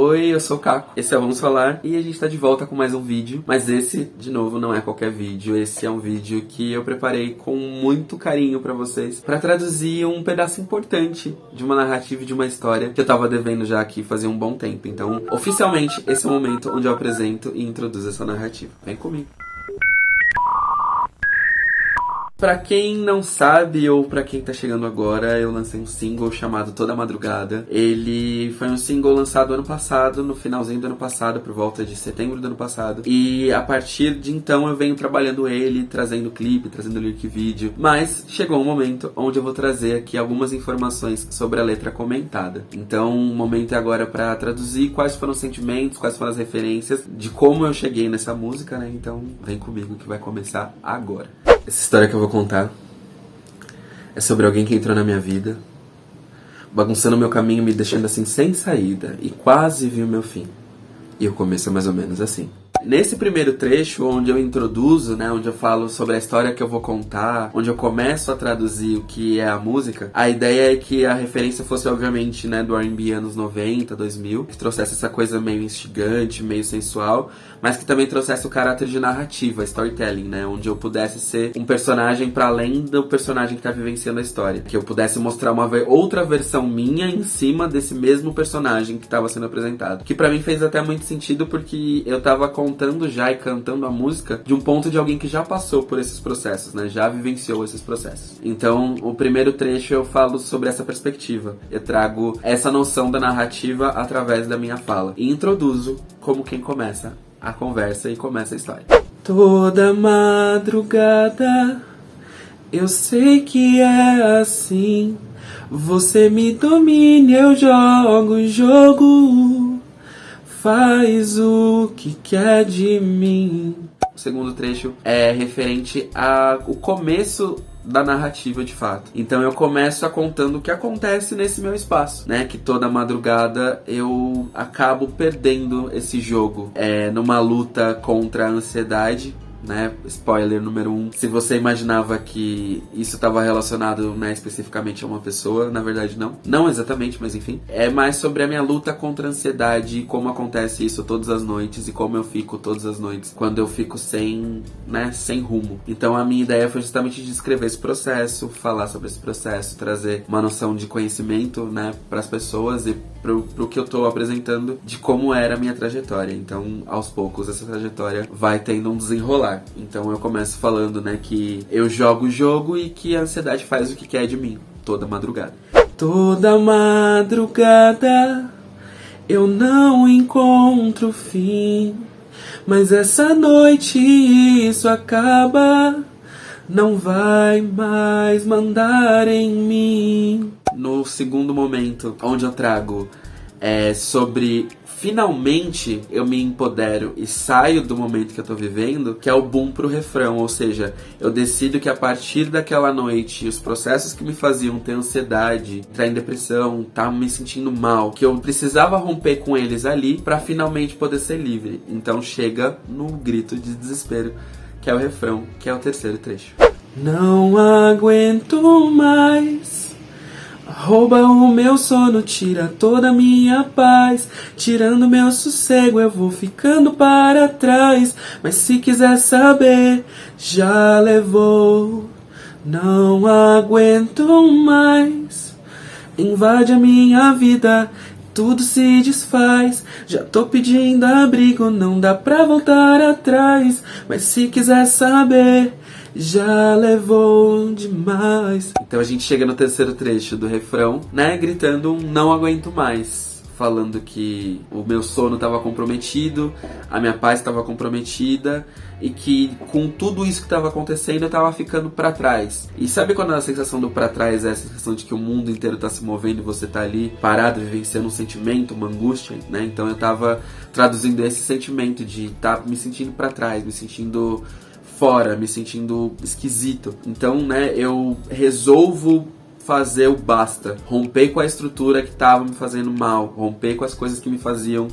Oi, eu sou o Caco, esse é o Vamos Falar e a gente tá de volta com mais um vídeo. Mas esse, de novo, não é qualquer vídeo. Esse é um vídeo que eu preparei com muito carinho pra vocês, pra traduzir um pedaço importante de uma narrativa e de uma história que eu tava devendo já aqui fazia um bom tempo. Então, oficialmente, esse é o momento onde eu apresento e introduzo essa narrativa. Vem comigo. Pra quem não sabe, ou pra quem tá chegando agora, eu lancei um single chamado Toda Madrugada. Ele foi um single lançado ano passado, no finalzinho do ano passado, por volta de setembro do ano passado. E a partir de então eu venho trabalhando ele, trazendo clipe, trazendo lyric vídeo. Mas chegou um momento onde eu vou trazer aqui algumas informações sobre a letra comentada. Então o momento é agora pra traduzir quais foram os sentimentos, quais foram as referências, de como eu cheguei nessa música, né? Então vem comigo que vai começar agora. Essa história que eu vou contar é sobre alguém que entrou na minha vida, bagunçando meu caminho, me deixando assim sem saída, e quase vi o meu fim. E o começo é mais ou menos assim. Nesse primeiro trecho, onde eu introduzo, né, onde eu falo sobre a história que eu vou contar, onde eu começo a traduzir o que é a música, a ideia é que a referência fosse, obviamente, né, do R&B anos 90, 2000, que trouxesse essa coisa meio instigante, meio sensual, mas que também trouxesse o caráter de narrativa, storytelling, né, onde eu pudesse ser um personagem para além do personagem que tá vivenciando a história, que eu pudesse mostrar uma outra versão minha em cima desse mesmo personagem que estava sendo apresentado, que pra mim fez até muito sentido porque eu tava contando já e cantando a música de um ponto de alguém que já passou por esses processos, né, já vivenciou esses processos. Então, o primeiro trecho eu falo sobre essa perspectiva, eu trago essa noção da narrativa através da minha fala e introduzo como quem começa a conversa e começa a história. Toda madrugada eu sei que é assim, você me domina, eu jogo o jogo, faz o que quer de mim. O segundo trecho é referente ao começo da narrativa de fato. Então eu começo a contando o que acontece nesse meu espaço, né? Que toda madrugada eu acabo perdendo esse jogo. Numa luta contra a ansiedade, né? Spoiler número 1. Se você imaginava que isso estava relacionado, né, especificamente a uma pessoa, na verdade não. Não exatamente, mas enfim. É mais sobre a minha luta contra a ansiedade e como acontece isso todas as noites e como eu fico todas as noites quando eu fico sem rumo. Então a minha ideia foi justamente descrever esse processo, falar sobre esse processo, trazer uma noção de conhecimento, né, para as pessoas e pro que eu tô apresentando de como era a minha trajetória. Então, aos poucos, essa trajetória vai tendo um desenrolar. Então eu começo falando, né, que eu jogo o jogo e que a ansiedade faz o que quer de mim, toda madrugada. Toda madrugada eu não encontro fim, mas essa noite isso acaba, não vai mais mandar em mim. No segundo momento, onde eu trago sobre finalmente eu me empodero e saio do momento que eu tô vivendo, que é o boom pro refrão, ou seja, eu decido que a partir daquela noite, os processos que me faziam ter ansiedade, entrar em depressão, tá me sentindo mal, que eu precisava romper com eles ali pra finalmente poder ser livre. Então chega no grito de desespero, que é o refrão, que é o terceiro trecho. Não aguento mais, rouba o meu sono, tira toda a minha paz, tirando meu sossego eu vou ficando para trás. Mas se quiser saber, já levou. Não aguento mais, invade a minha vida, tudo se desfaz. Já tô pedindo abrigo, não dá pra voltar atrás. Mas se quiser saber, já levou demais. Então a gente chega no terceiro trecho do refrão, né, gritando um não aguento mais, falando que o meu sono estava comprometido, a minha paz estava comprometida e que com tudo isso que estava acontecendo eu estava ficando pra trás. E sabe quando a sensação do pra trás é a sensação de que o mundo inteiro tá se movendo e você tá ali parado, vivenciando um sentimento, uma angústia, né? Então eu tava traduzindo esse sentimento de estar me sentindo pra trás, me sentindo fora, me sentindo esquisito. Então, né, eu resolvo fazer o basta, romper com a estrutura que estava me fazendo mal, romper com as coisas que me faziam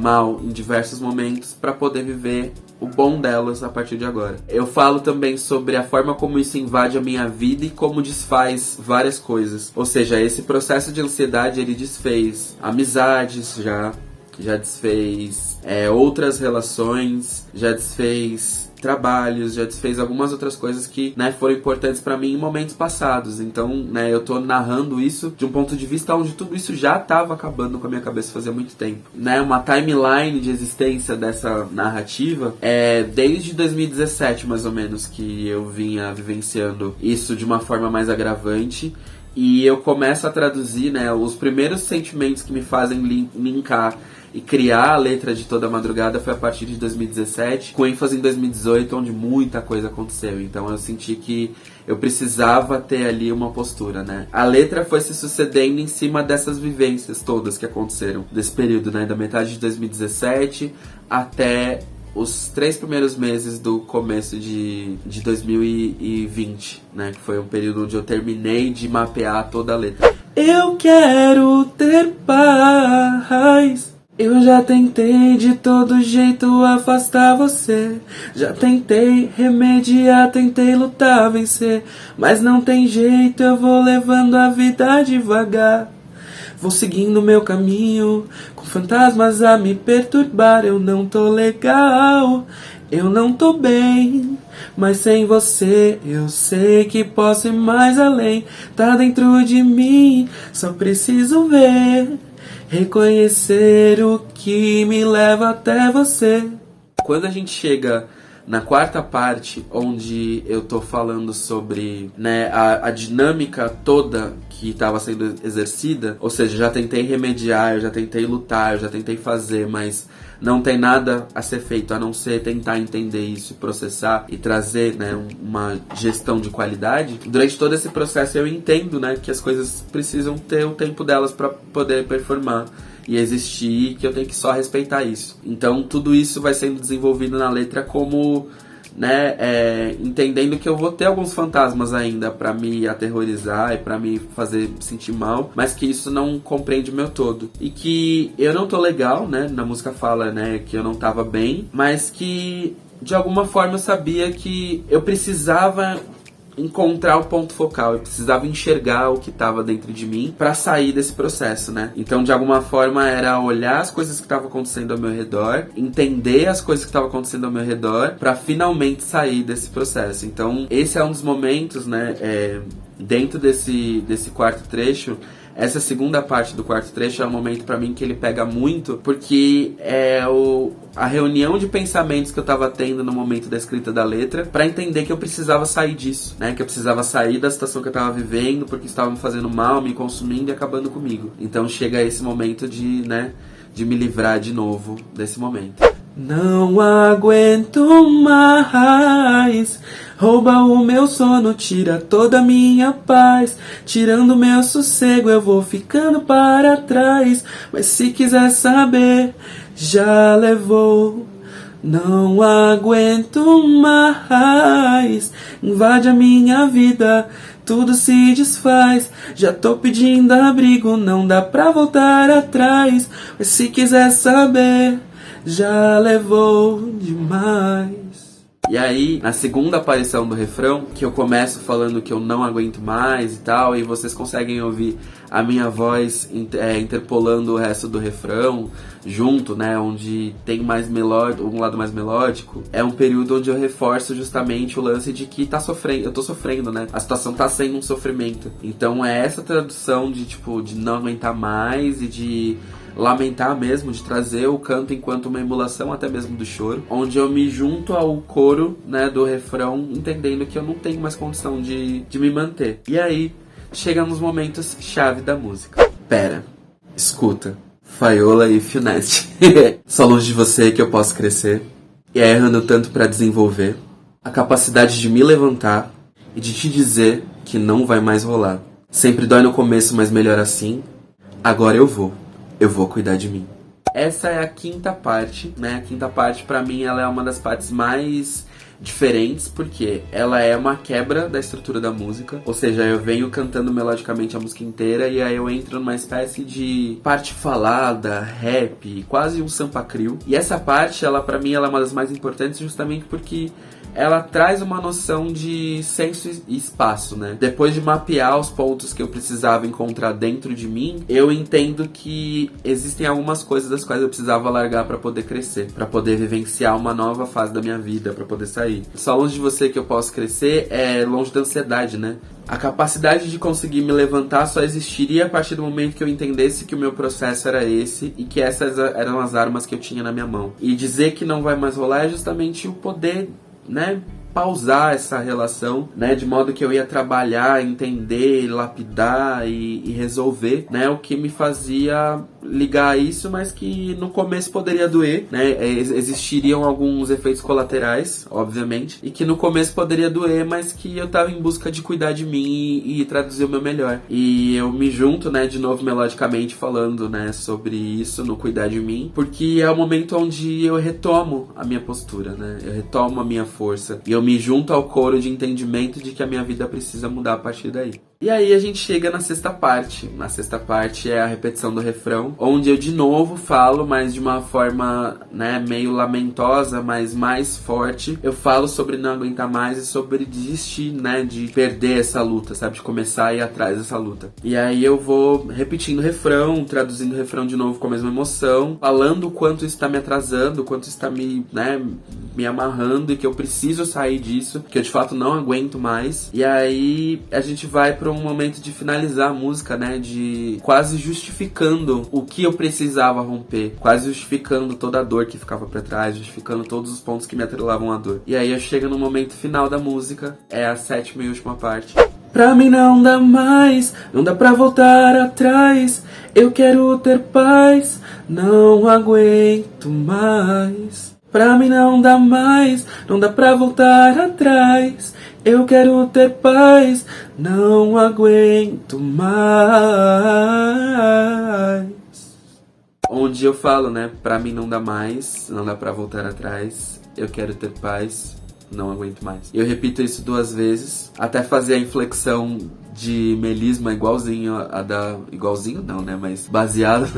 mal em diversos momentos para poder viver o bom delas a partir de agora. Eu falo também sobre a forma como isso invade a minha vida e como desfaz várias coisas. Ou seja, esse processo de ansiedade, ele desfez amizades já, já desfez outras relações, já desfez trabalhos, já desfez algumas outras coisas que, né, foram importantes pra mim em momentos passados. Então, né, eu tô narrando isso de um ponto de vista onde tudo isso já tava acabando com a minha cabeça fazia muito tempo. Né, uma timeline de existência dessa narrativa desde 2017, mais ou menos, que eu vinha vivenciando isso de uma forma mais agravante. E eu começo a traduzir, né, os primeiros sentimentos que me fazem linkar e criar a letra de Toda Madrugada foi a partir de 2017, com ênfase em 2018, onde muita coisa aconteceu. Então eu senti que eu precisava ter ali uma postura, né? A letra foi se sucedendo em cima dessas vivências todas que aconteceram desse período, né? Da metade de 2017 até os 3 primeiros meses do começo de 2020, né? Que foi um período onde eu terminei de mapear toda a letra. Eu quero ter paz. Eu já tentei de todo jeito afastar você. Já tentei remediar, tentei lutar, vencer. Mas não tem jeito, eu vou levando a vida devagar. Vou seguindo meu caminho, com fantasmas a me perturbar. Eu não tô legal, eu não tô bem. Mas sem você eu sei que posso ir mais além. Tá dentro de mim, só preciso ver. Reconhecer o que me leva até você. Quando a gente chega na quarta parte, onde eu tô falando sobre, né, a dinâmica toda que estava sendo exercida, ou seja, já tentei remediar, eu já tentei lutar, eu já tentei fazer, mas não tem nada a ser feito a não ser tentar entender isso, processar e trazer, né, uma gestão de qualidade. Durante todo esse processo eu entendo, né, que as coisas precisam ter o tempo delas para poder performar e existir, que eu tenho que só respeitar isso. Então tudo isso vai sendo desenvolvido na letra como, né, entendendo que eu vou ter alguns fantasmas ainda pra me aterrorizar e pra me fazer sentir mal, mas que isso não compreende o meu todo. E que eu não tô legal, né, na música fala, né, que eu não tava bem, mas que de alguma forma eu sabia que eu precisava encontrar o ponto focal, eu precisava enxergar o que estava dentro de mim para sair desse processo, né? Então, de alguma forma, era olhar as coisas que estavam acontecendo ao meu redor, entender as coisas que estavam acontecendo ao meu redor, para finalmente sair desse processo. Então, esse é um dos momentos, né? Dentro desse quarto trecho. Essa segunda parte do quarto trecho é um momento pra mim que ele pega muito, porque é a reunião de pensamentos que eu tava tendo no momento da escrita da letra, pra entender que eu precisava sair disso, né? Que eu precisava sair da situação que eu tava vivendo, porque estava me fazendo mal, me consumindo e acabando comigo. Então chega esse momento de, né, de me livrar de novo desse momento. Não aguento mais, rouba o meu sono, tira toda a minha paz. Tirando meu sossego eu vou ficando para trás. Mas se quiser saber, já levou. Não aguento mais, invade a minha vida, tudo se desfaz. Já tô pedindo abrigo, não dá pra voltar atrás. Mas se quiser saber, já levou demais. E aí, na segunda aparição do refrão, que eu começo falando que eu não aguento mais e tal, e vocês conseguem ouvir a minha voz interpolando o resto do refrão junto, né, onde tem mais um lado mais melódico, é um período onde eu reforço justamente o lance de que eu tô sofrendo, né, a situação tá sendo um sofrimento. Então é essa tradução de, tipo, de não aguentar mais e de lamentar mesmo, de trazer o canto enquanto uma emulação até mesmo do choro, onde eu me junto ao coro, né, do refrão, entendendo que eu não tenho mais condição de me manter. E aí, chega nos momentos chave da música. Pera, escuta, Faiola e Finesse. Só longe de você que eu posso crescer, e errando tanto pra desenvolver a capacidade de me levantar e de te dizer que não vai mais rolar. Sempre dói no começo, mas melhor assim. Agora eu vou cuidar de mim. Essa é a quinta parte, né? A quinta parte, pra mim, ela é uma das partes mais diferentes, porque ela é uma quebra da estrutura da música, ou seja, eu venho cantando melodicamente a música inteira e aí eu entro numa espécie de parte falada, rap, quase um Sampa Crio. E essa parte, ela pra mim, ela é uma das mais importantes justamente porque ela traz uma noção de senso e espaço, né? Depois de mapear os pontos que eu precisava encontrar dentro de mim, eu entendo que existem algumas coisas das quais eu precisava largar pra poder crescer, pra poder vivenciar uma nova fase da minha vida, pra poder sair. Só longe de você que eu posso crescer é longe da ansiedade, né? A capacidade de conseguir me levantar só existiria a partir do momento que eu entendesse que o meu processo era esse e que essas eram as armas que eu tinha na minha mão. E dizer que não vai mais rolar é justamente o poder, né, pausar essa relação, né, de modo que eu ia trabalhar, entender, lapidar e resolver, né, o que me fazia ligar a isso, mas que no começo poderia doer, né, existiriam alguns efeitos colaterais, obviamente, e que no começo poderia doer, mas que eu tava em busca de cuidar de mim e traduzir o meu melhor. E eu me junto, né, de novo melodicamente falando, né, sobre isso, no cuidar de mim, porque é o momento onde eu retomo a minha postura, né, eu retomo a minha força, e eu me junto ao coro de entendimento de que a minha vida precisa mudar a partir daí. E aí a gente chega na sexta parte. Na sexta parte é a repetição do refrão, onde eu de novo falo, mas de uma forma, né, meio lamentosa, mas mais forte. Eu falo sobre não aguentar mais e sobre desistir, né, de perder essa luta, sabe? De começar a ir atrás dessa luta. E aí eu vou repetindo o refrão, traduzindo o refrão de novo com a mesma emoção, falando o quanto isso tá me atrasando, o quanto isso tá me, né, me amarrando e que eu preciso sair disso, que eu de fato não aguento mais. E aí a gente vai para um momento de finalizar a música, né, de quase justificando o que eu precisava romper, quase justificando toda a dor que ficava pra trás, justificando todos os pontos que me atrelavam à dor. E aí eu chego no momento final da música, é a sétima e última parte. Pra mim não dá mais, não dá pra voltar atrás, eu quero ter paz, não aguento mais. Pra mim não dá mais, não dá pra voltar atrás, eu quero ter paz, não aguento mais. Onde eu falo, né, pra mim não dá mais, não dá pra voltar atrás, eu quero ter paz, não aguento mais. Eu repito isso 2 vezes, até fazer a inflexão de melisma igualzinho a da... Igualzinho não, né? Mas baseado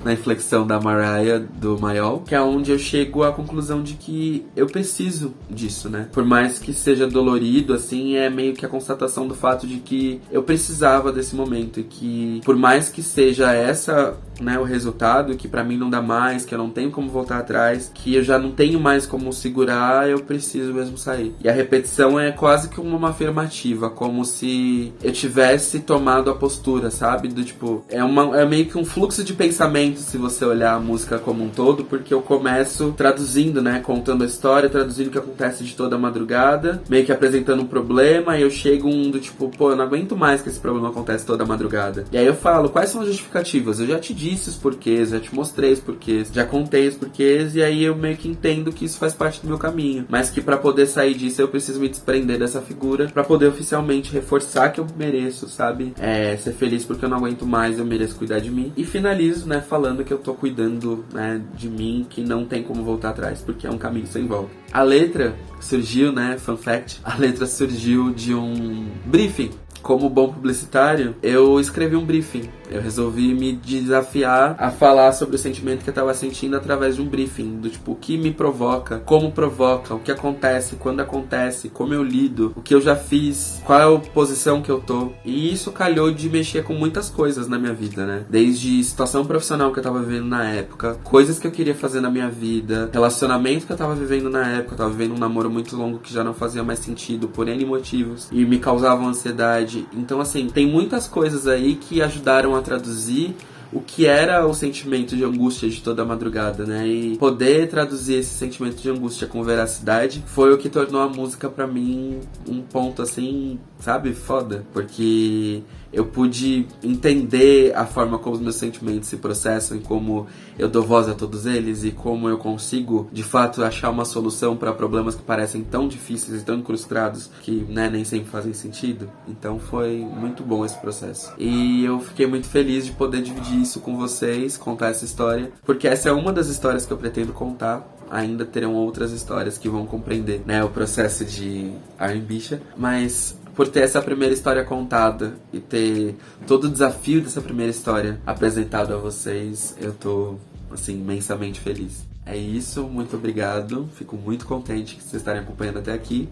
na inflexão da Mariah, do Mayol, que é onde eu chego à conclusão de que eu preciso disso, né? Por mais que seja dolorido, assim, é meio que a constatação do fato de que eu precisava desse momento e que, por mais que seja essa, né, o resultado, que pra mim não dá mais, que eu não tenho como voltar atrás, que eu já não tenho mais como segurar, eu preciso mesmo sair. E a repetição é quase que uma afirmativa, como se eu tivesse tomado a postura, sabe? Do tipo, é meio que um fluxo de pensamento se você olhar a música como um todo, porque eu começo traduzindo, né? Contando a história, traduzindo o que acontece de toda a madrugada, meio que apresentando um problema, e eu chego do tipo, pô, eu não aguento mais que esse problema acontece toda a madrugada. E aí eu falo, quais são as justificativas? Eu já te disse os porquês, já te mostrei os porquês, já contei os porquês, e aí eu meio que entendo que isso faz parte do meu caminho, mas que pra poder sair disso eu preciso me desprender dessa figura pra poder oficialmente reforçar que eu mereço, sabe? Ser feliz porque eu não aguento mais, eu mereço cuidar de mim. E finalizo, né, falando que eu tô cuidando, né, de mim, que não tem como voltar atrás, porque é um caminho sem volta. A letra surgiu, né, fun fact, a letra surgiu de um briefing. Como bom publicitário, eu escrevi um briefing. Eu resolvi me desafiar a falar sobre o sentimento que eu tava sentindo através de um briefing. Do tipo, o que me provoca, como provoca, o que acontece, quando acontece, como eu lido, o que eu já fiz, qual é a posição que eu tô. E isso calhou de mexer com muitas coisas na minha vida, né? Desde situação profissional que eu tava vivendo na época, coisas que eu queria fazer na minha vida, relacionamento que eu tava vivendo na época. Eu tava vivendo um namoro muito longo que já não fazia mais sentido por N motivos e me causavam ansiedade. Então, assim, tem muitas coisas aí que ajudaram a traduzir o que era o sentimento de angústia de toda a madrugada, né? E poder traduzir esse sentimento de angústia com veracidade foi o que tornou a música pra mim um ponto, assim, sabe, foda. Porque eu pude entender a forma como os meus sentimentos se processam e como eu dou voz a todos eles e como eu consigo, de fato, achar uma solução para problemas que parecem tão difíceis e tão incrustados que, né, nem sempre fazem sentido. Então foi muito bom esse processo. E eu fiquei muito feliz de poder dividir isso com vocês, contar essa história, porque essa é uma das histórias que eu pretendo contar. Ainda terão outras histórias que vão compreender, né, o processo de Arembicha, mas por ter essa primeira história contada e ter todo o desafio dessa primeira história apresentado a vocês, eu tô, assim, imensamente feliz. É isso, muito obrigado, fico muito contente que vocês estarem acompanhando até aqui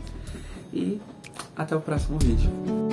e até o próximo vídeo.